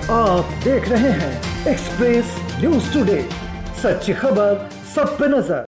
आप देख रहे हैं एक्सप्रेस न्यूज टुडे, सच्ची खबर सब पे नजर।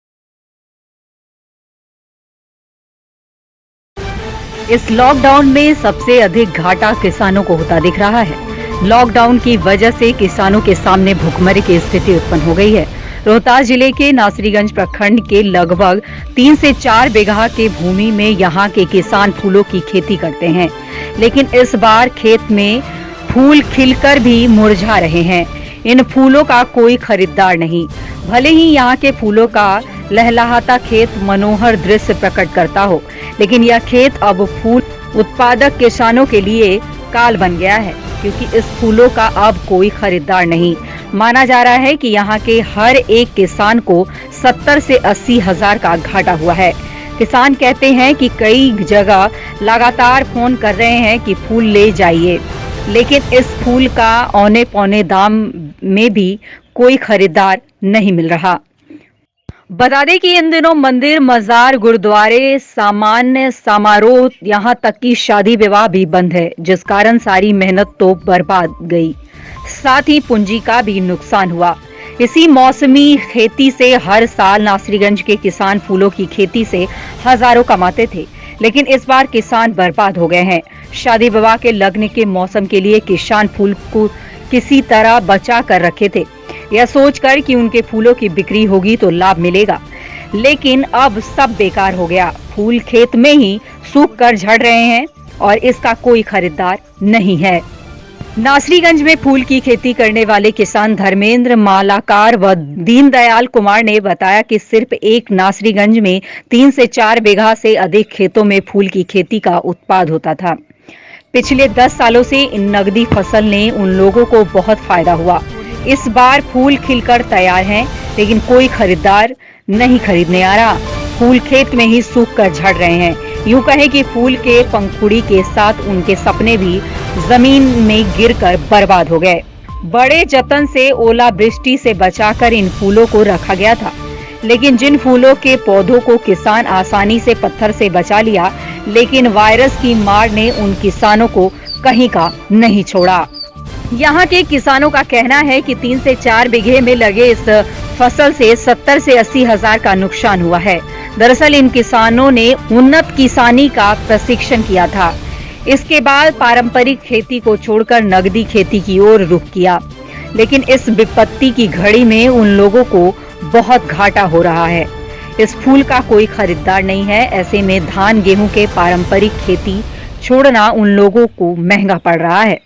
इस लॉकडाउन में सबसे अधिक घाटा किसानों को होता दिख रहा है। लॉकडाउन की वजह से किसानों के सामने भुखमरी की स्थिति उत्पन्न हो गई है। रोहतास जिले के नासरीगंज प्रखंड के लगभग 3 से 4 बीघा के भूमि में यहां के किसान फूलों की खेती करते हैं, लेकिन इस बार खेत में फूल खिलकर भी मुरझा रहे हैं। इन फूलों का कोई खरीदार नहीं। भले ही यहाँ के फूलों का लहलहाता खेत मनोहर दृश्य प्रकट करता हो, लेकिन यह खेत अब फूल उत्पादक किसानों के लिए काल बन गया है, क्योंकि इस फूलों का अब कोई खरीदार नहीं। माना जा रहा है कि यहाँ के हर एक किसान को 70 से 80 हजार का घाटा हुआ है। किसान कहते हैं कि कई जगह लगातार फोन कर रहे हैं कि फूल ले जाइए, लेकिन इस फूल का औने पौने दाम में भी कोई खरीदार नहीं मिल रहा। बता दें कि इन दिनों मंदिर, मजार, गुरुद्वारे, सामान्य समारोह, यहाँ तक कि शादी विवाह भी बंद है, जिस कारण सारी मेहनत तो बर्बाद गई, साथ ही पूंजी का भी नुकसान हुआ। इसी मौसमी खेती से हर साल नासरीगंज के किसान फूलों की खेती से हजारों कमाते थे, लेकिन इस बार किसान बर्बाद हो गए हैं। शादी विवाह के लगने के मौसम के लिए किसान फूल को किसी तरह बचा कर रखे थे, यह सोचकर कि उनके फूलों की बिक्री होगी तो लाभ मिलेगा, लेकिन अब सब बेकार हो गया। फूल खेत में ही सूख कर झड़ रहे हैं और इसका कोई खरीदार नहीं है। नासरीगंज में फूल की खेती करने वाले किसान धर्मेंद्र मालाकार व दीनदयाल कुमार ने बताया कि सिर्फ एक नासरीगंज में 3 से 4 बीघा से अधिक खेतों में फूल की खेती का उत्पाद होता था। पिछले 10 सालों से इन नगदी फसल ने उन लोगों को बहुत फायदा हुआ। इस बार फूल खिलकर तैयार हैं, लेकिन कोई खरीदार नहीं खरीदने आ रहा। फूल खेत में ही सूख कर झड़ रहे हैं। यूं कहे कि फूल के पंखुड़ी के साथ उनके सपने भी जमीन में गिरकर बर्बाद हो गए। बड़े जतन से ओलावृष्टि से बचाकर इन फूलों को रखा गया था, लेकिन जिन फूलों के पौधों को किसान आसानी से पत्थर से बचा लिया, लेकिन वायरस की मार ने उन किसानों को कहीं का नहीं छोड़ा। यहाँ के किसानों का कहना है कि 3 से 4 बीघे में लगे इस फसल से 70 से 80 हजार का नुकसान हुआ है। दरअसल इन किसानों ने उन्नत किसानी का प्रशिक्षण किया था। इसके बाद पारंपरिक खेती को छोड़कर नगदी खेती की ओर रुख किया, लेकिन इस विपत्ति की घड़ी में उन लोगों को बहुत घाटा हो रहा है। इस फूल का कोई खरीदार नहीं है। ऐसे में धान गेहूं के पारंपरिक खेती छोड़ना उन लोगों को महंगा पड़ रहा है।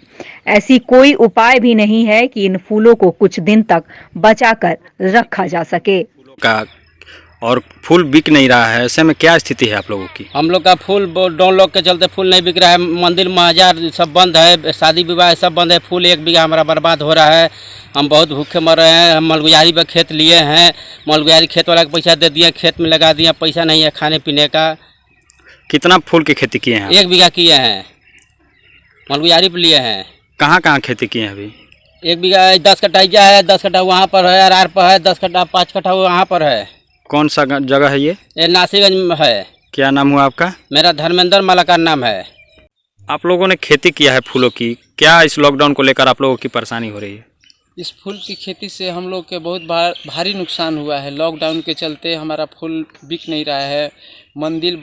ऐसी कोई उपाय भी नहीं है कि इन फूलों को कुछ दिन तक बचाकर रखा जा सके। और फूल बिक नहीं रहा है, ऐसे में क्या स्थिति है आप लोगों की? हम लोग का फूल डाउन लॉक के चलते फूल नहीं बिक रहा है। मंदिर मजार सब बंद है, शादी विवाह सब बंद है। फूल 1 बीघा हमारा बर्बाद हो रहा है। हम बहुत भूखे मर रहे हैं। हम मलगुजारी पर खेत लिए हैं, मलगुजारी खेत वाला को पैसा दे दिए, खेत में लगा दिया, पैसा नहीं है खाने पीने का। कितना फूल की खेती किए हैं? 1 बीघा किए हैं, मलगुजारी पर लिए हैं। कहाँ कहाँ खेती किए हैं अभी? 1 बीघा 10 कट्ठा है, 10 कट्ठा वहाँ पर है, अरार पर है, 10 कट्ठा 5 कट्ठा वहाँ पर है। कौन सा जगह है ये? नासरीगंज में है। क्या नाम हुआ आपका? मेरा धर्मेंद्र मालाकार नाम है। आप लोगों ने खेती किया है फूलों की, क्या इस लॉकडाउन को लेकर आप लोगों की परेशानी हो रही है? इस फूल की खेती से हम लोग के बहुत भारी नुकसान हुआ है। लॉकडाउन के चलते हमारा फूल बिक नहीं रहा है। मंदिर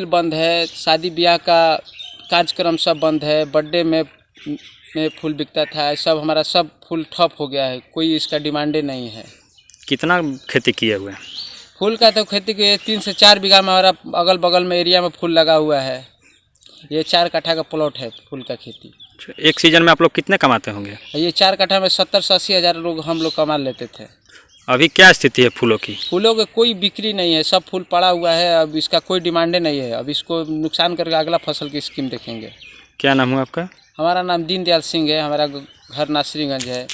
बंद है, शादी ब्याह का कार्यक्रम सब बंद है। बर्थडे में फूल बिकता था, सब हमारा सब फूल ठप हो गया है। कोई इसका डिमांडे नहीं है। कितना खेती किए हुए हैं फूल का? तो खेती के 3 से 4 बीघा में हमारा अगल बगल में एरिया में फूल लगा हुआ है। ये 4 कट्ठा का प्लॉट है फूल का खेती। एक सीजन में आप लोग कितने कमाते होंगे? ये 4 कट्ठा में 70 से 80 हजार लोग हम लोग कमा लेते थे। अभी क्या स्थिति है फूलों की? फूलों के कोई बिक्री नहीं है, सब फूल पड़ा हुआ है। अब इसका कोई डिमांडे नहीं है। अब इसको नुकसान करके अगला फसल की स्कीम देखेंगे। क्या नाम हुआ आपका? हमारा नाम दीनदयाल सिंह है। हमारा घर नासरीगंज है।